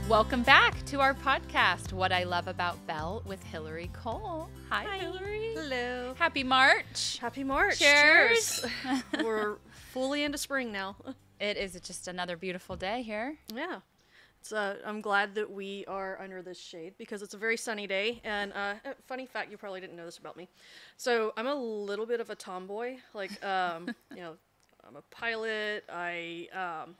Welcome back to our podcast, What I Love About Belle with Hillary Cole. Hi, Hillary. Hello. Happy March. Happy March. Cheers. We're fully into spring now. It is just another beautiful day here. Yeah. I'm glad that we are under this shade because it's a very sunny day. And funny fact, you probably didn't know this about me. So I'm a little bit of a tomboy. I'm a pilot. I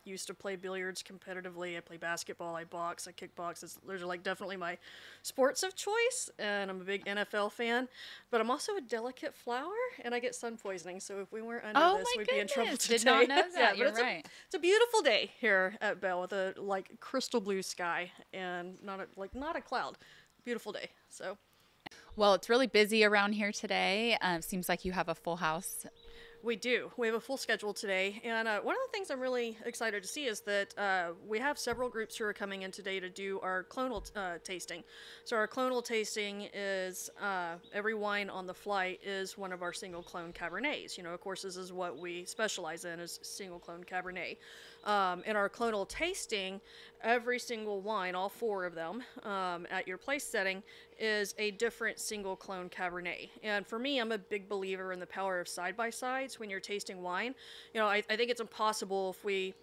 used to play billiards competitively. I play basketball. I box. I kickbox. Those are like definitely my sports of choice. And I'm a big NFL fan. But I'm also a delicate flower, and I get sun poisoning. So if we weren't under this, we'd be in trouble today. Did not know that. Yeah, You're right. It's a beautiful day here at Belle with a crystal blue sky and not a cloud. Beautiful day. So. Well, it's really busy around here today. Seems like you have a full house. We do. We have a full schedule today. And one of the things I'm really excited to see is that we have several groups who are coming in today to do our clonal tasting. So our clonal tasting is every wine on the flight is one of our single clone Cabernets. You know, of course, this is what we specialize in is single clone Cabernet. In our clonal tasting, every single wine, all four of them, at your place setting, is a different single clone Cabernet. And for me, I'm a big believer in the power of side-by-sides when you're tasting wine. You know, I think it's impossible if we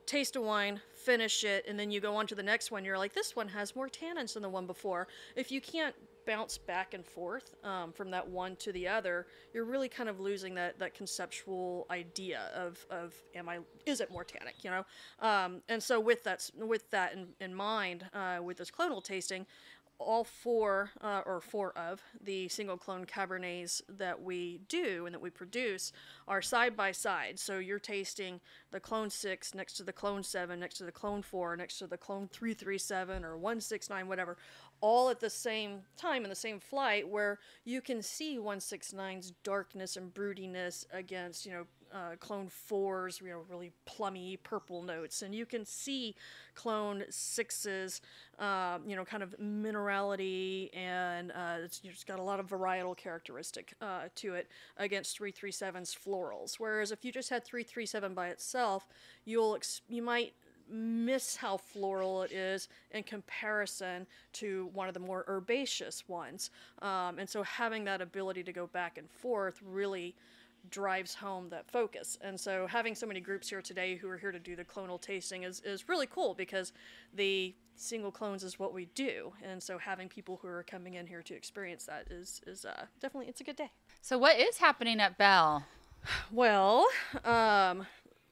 taste a wine, finish it, and then you go on to the next one, you're like, this one has more tannins than the one before. If you can't bounce back and forth from that one to the other, you're really kind of losing that conceptual idea of is it more tannic, you know? And so with that in mind, with this clonal tasting, all four of the single clone Cabernets that we do and that we produce are side by side. So you're tasting the Clone 6 next to the Clone 7, next to the Clone 4, next to the Clone 337 or 169, whatever, all at the same time in the same flight, where you can see 169's darkness and broodiness against, Clone 4's, really plummy purple notes. And you can see Clone 6's, kind of minerality, and it's got a lot of varietal characteristic to it against 337's florals. Whereas if you just had 337 by itself, you might miss how floral it is in comparison to one of the more herbaceous ones. And so having that ability to go back and forth really drives home that focus. And so having so many groups here today who are here to do the clonal tasting is really cool, because the single clones is what we do. And so having people who are coming in here to experience that is definitely, it's a good day. So what is happening at Belle? Well,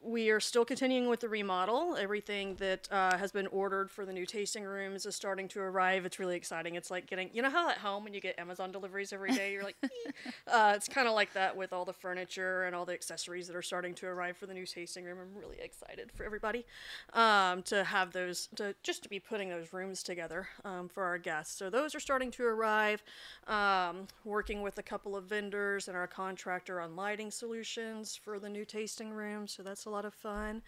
we are still continuing with the remodel. Everything that has been ordered for the new tasting rooms is starting to arrive. It's really exciting. It's like getting, how at home when you get Amazon deliveries every day, you're like, it's kind of like that with all the furniture and all the accessories that are starting to arrive for the new tasting room. I'm really excited for everybody to have those, to be putting those rooms together for our guests. So those are starting to arrive. Working with a couple of vendors and our contractor on lighting solutions for the new tasting room. So that's a lot of fun.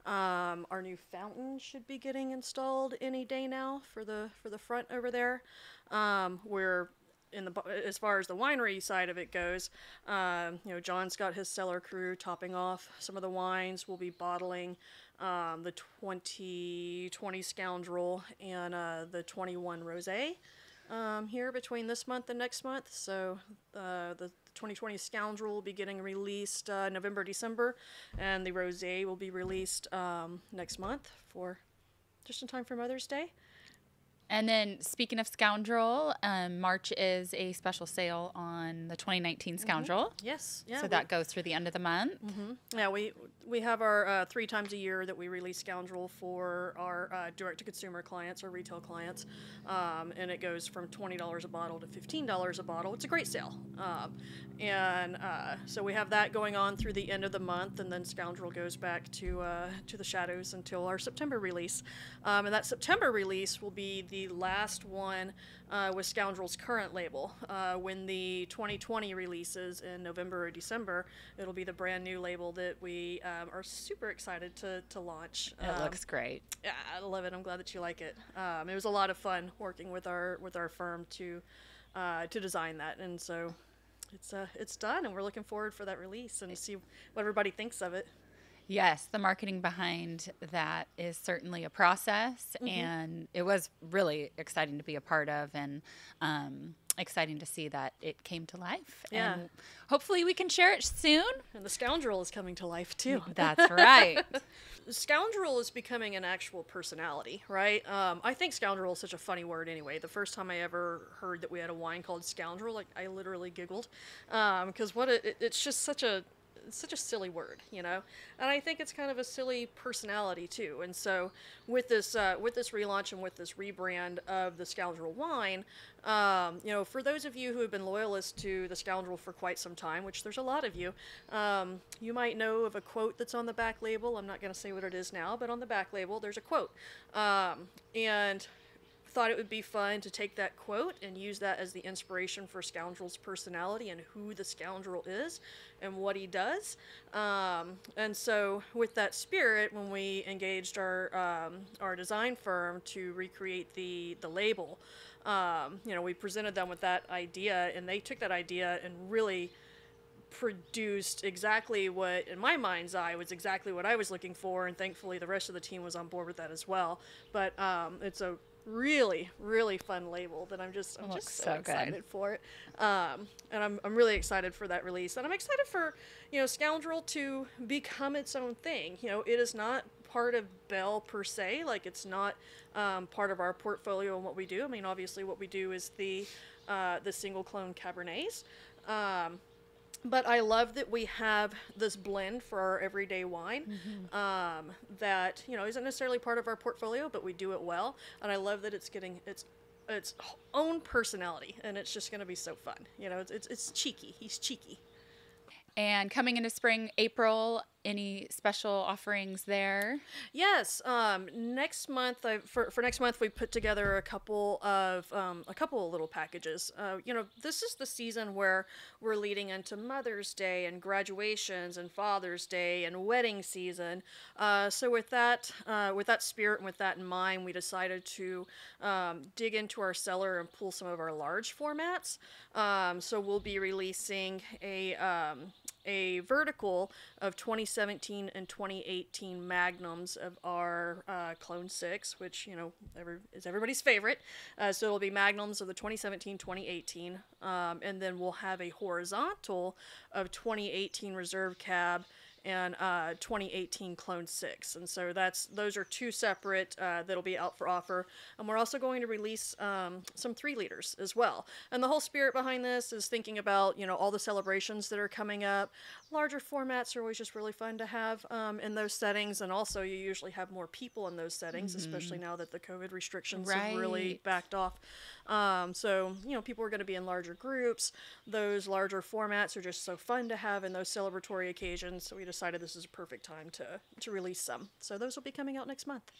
Our new fountain should be getting installed any day now for the front over there. We're as far as the winery side of it goes, John's got his cellar crew topping off some of the wines. We'll be bottling the 2020 Scoundrel and the 21 Rosé here between this month and next month. So the 2020 Scoundrel will be getting released November, December, and the Rosé will be released next month, for just in time for Mother's Day. And then speaking of Scoundrel, March is a special sale on the 2019 Scoundrel. Mm-hmm. Yes. Yeah. So that goes through the end of the month. Mm-hmm. Yeah, we have our 3 times a year that we release Scoundrel for our direct-to-consumer clients, our retail clients, and it goes from $20 a bottle to $15 a bottle. It's a great sale. So we have that going on through the end of the month, and then Scoundrel goes back to the shadows until our September release. And that September release will be the last one with Scoundrel's current label. When the 2020 releases in November or December, it'll be the brand new label that we are super excited to launch. It looks great. Yeah, I love it. I'm glad that you like it. It was a lot of fun working with our firm to design that, and so it's done, and we're looking forward for that release and see what everybody thinks of it. Yes, the marketing behind that is certainly a process, and it was really exciting to be a part of, and exciting to see that it came to life. Yeah. And hopefully we can share it soon. And the Scoundrel is coming to life too. That's right. Scoundrel is becoming an actual personality, right? I think Scoundrel is such a funny word anyway. The first time I ever heard that we had a wine called Scoundrel, like I literally giggled, because it's just such a silly word, you know. And I think it's kind of a silly personality too. And so with this relaunch and with this rebrand of the Scoundrel wine, you know, for those of you who have been loyalists to the Scoundrel for quite some time, which there's a lot of you, you might know of a quote that's on the back label. I'm not going to say what it is now, but on the back label there's a quote, and thought it would be fun to take that quote and use that as the inspiration for Scoundrel's personality and who the Scoundrel is and what he does. And so with that spirit, when we engaged our design firm to recreate the label, you know, we presented them with that idea, and they took that idea and really produced exactly what, in my mind's eye, was exactly what I was looking for, and thankfully the rest of the team was on board with that as well. But it's a really, really fun label that I'm just so excited for it. And I'm really excited for that release. And I'm excited for, you know, Scoundrel to become its own thing. You know, it is not part of Bell per se. Like, it's not part of our portfolio and what we do. I mean, obviously what we do is the single clone Cabernets. But I love that we have this blend for our everyday wine, that, you know, isn't necessarily part of our portfolio, but we do it well. And I love that it's getting its own personality, and it's just going to be so fun. You know, it's cheeky. He's cheeky. And coming into spring, April, any special offerings there? Yes. Next month, for next month, we put together a couple of little packages. You know, this is the season where we're leading into Mother's Day and graduations and Father's Day and wedding season. So with that spirit and with that in mind, we decided to dig into our cellar and pull some of our large formats. So we'll be releasing a vertical of 2017 and 2018 magnums of our Clone 6, which, you know, is everybody's favorite. So it'll be magnums of the 2017, 2018, and then we'll have a horizontal of 2018 Reserve Cab and 2018 Clone 6. And so those are two separate that'll be out for offer. And we're also going to release some 3 liters as well. And the whole spirit behind this is thinking about, you know, all the celebrations that are coming up. Larger formats are always just really fun to have in those settings. And also you usually have more people in those settings, especially now that the COVID restrictions have really backed off. So, you know, people are going to be in larger groups. Those larger formats are just so fun to have in those celebratory occasions. So we decided this is a perfect time to release some. So those will be coming out next month.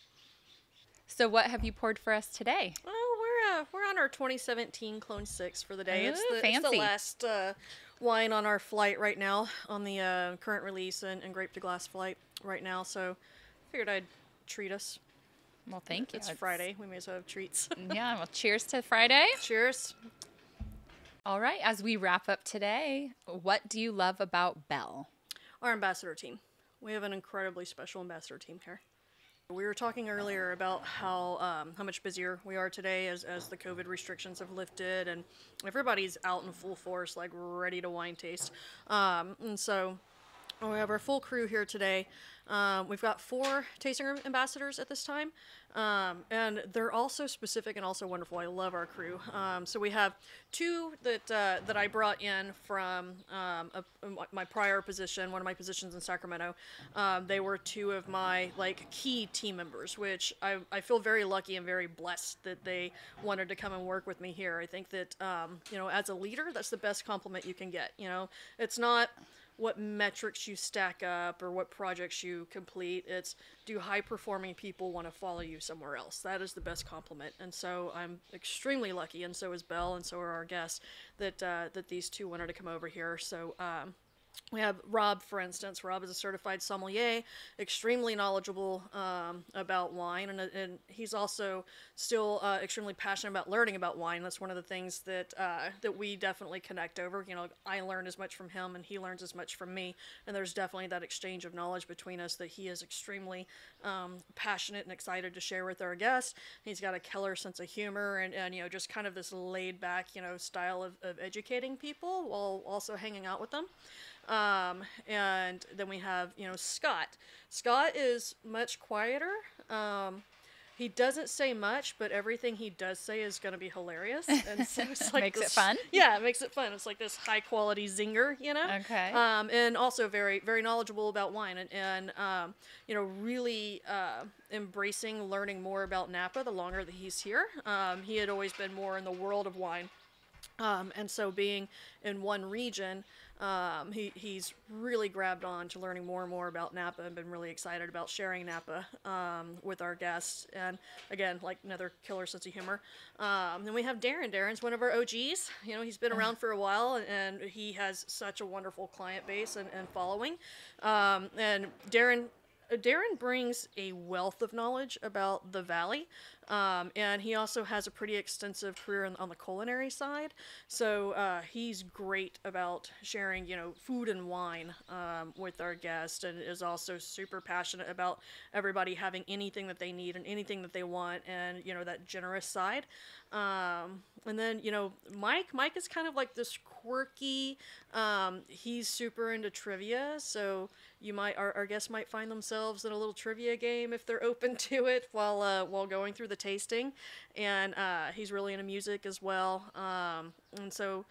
So what have you poured for us today? Oh, we're on our 2017 Clone 6 for the day. Ooh, It's the last wine on our flight right now, on the current release and grape to glass flight right now. So figured I'd treat us. Well, thank you. It's Friday. We may as well have treats. Yeah, well, cheers to Friday. Cheers. All right, as we wrap up today, what do you love about Bell? Our ambassador team. We have an incredibly special ambassador team here. We were talking earlier about how much busier we are today as the COVID restrictions have lifted, and everybody's out in full force, like ready to wine taste. And so we have our full crew here today. We've got 4 tasting room ambassadors at this time, and they're also specific and also wonderful. I love our crew. So we have 2 that I brought in from my prior position, one of my positions in Sacramento. They were 2 of my key team members, which I feel very lucky and very blessed that they wanted to come and work with me here. I think that you know, as a leader, that's the best compliment you can get. You know, it's not what metrics you stack up or what projects you complete. It's, do high-performing people want to follow you somewhere else? That is the best compliment. And so I'm extremely lucky, and so is Belle, and so are our guests, that these 2 wanted to come over here. So We have Rob, for instance. Rob is a certified sommelier, extremely knowledgeable about wine, and he's also still extremely passionate about learning about wine. That's one of the things that that we definitely connect over. You know, I learn as much from him, and he learns as much from me, and there's definitely that exchange of knowledge between us that he is extremely passionate and excited to share with our guests. He's got a killer sense of humor, and you know, just kind of this laid back, you know, style of educating people while also hanging out with them. And then we have, you know, Scott. Scott is much quieter. He doesn't say much, but everything he does say is going to be hilarious. And so it's like Makes this, it fun? Yeah, it makes it fun. It's like this high quality zinger, you know? Okay. And also very, very knowledgeable about wine and you know, really embracing learning more about Napa the longer that he's here. He had always been more in the world of wine. And so being in one region, he's really grabbed on to learning more and more about Napa and been really excited about sharing Napa with our guests. And again, like another killer sense of humor. Then we have Darren. Darren's one of our OGs. You know, he's been around for a while and he has such a wonderful client base and following. And Darren brings a wealth of knowledge about the Valley, and he also has a pretty extensive career on the culinary side. So he's great about sharing, you know, food and wine with our guests, and is also super passionate about everybody having anything that they need and anything that they want, and you know, that generous side. And then, you know, Mike is kind of like this quirky, he's super into trivia, so our guests might find themselves in a little trivia game if they're open to it while going through the tasting. And he's really into music as well. And so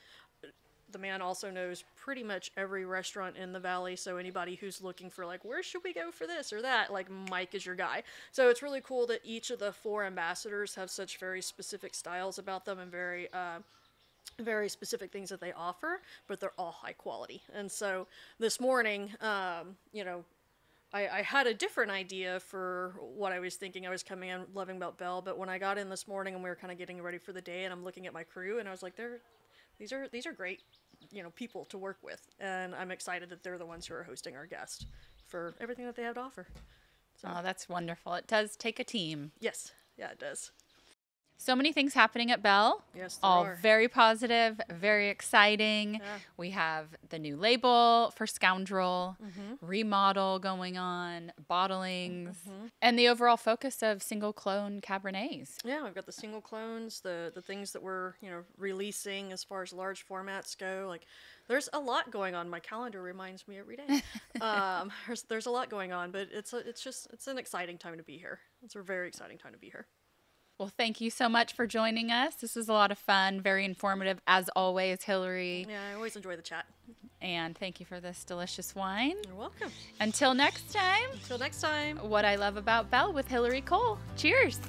the man also knows pretty much every restaurant in the Valley, so anybody who's looking for like, where should we go for this or that, like Mike is your guy. So it's really cool that each of the 4 ambassadors have such very specific styles about them and very specific things that they offer, but they're all high quality. And so this morning, you know, I had a different idea for what I was thinking I was coming in loving about Bell, but when I got in this morning and we were kind of getting ready for the day, and I'm looking at my crew, and I was like, these are great, you know, people to work with, and I'm excited that they're the ones who are hosting our guests for everything that they have to offer. So. Oh, that's wonderful. It does take a team. Yes, yeah, it does. So many things happening at Bell. Yes, there all are. Very positive, very exciting. Yeah. We have the new label for Scoundrel, remodel going on, bottlings, and the overall focus of single clone Cabernets. Yeah, we've got the single clones, the things that we're, you know, releasing as far as large formats go. Like, there's a lot going on. My calendar reminds me every day. There's a lot going on, but it's an exciting time to be here. It's a very exciting time to be here. Well, thank you so much for joining us. This was a lot of fun, very informative, as always, Hillary. Yeah, I always enjoy the chat. And thank you for this delicious wine. You're welcome. Until next time. Until next time. What I Love About Bell with Hillary Cole. Cheers.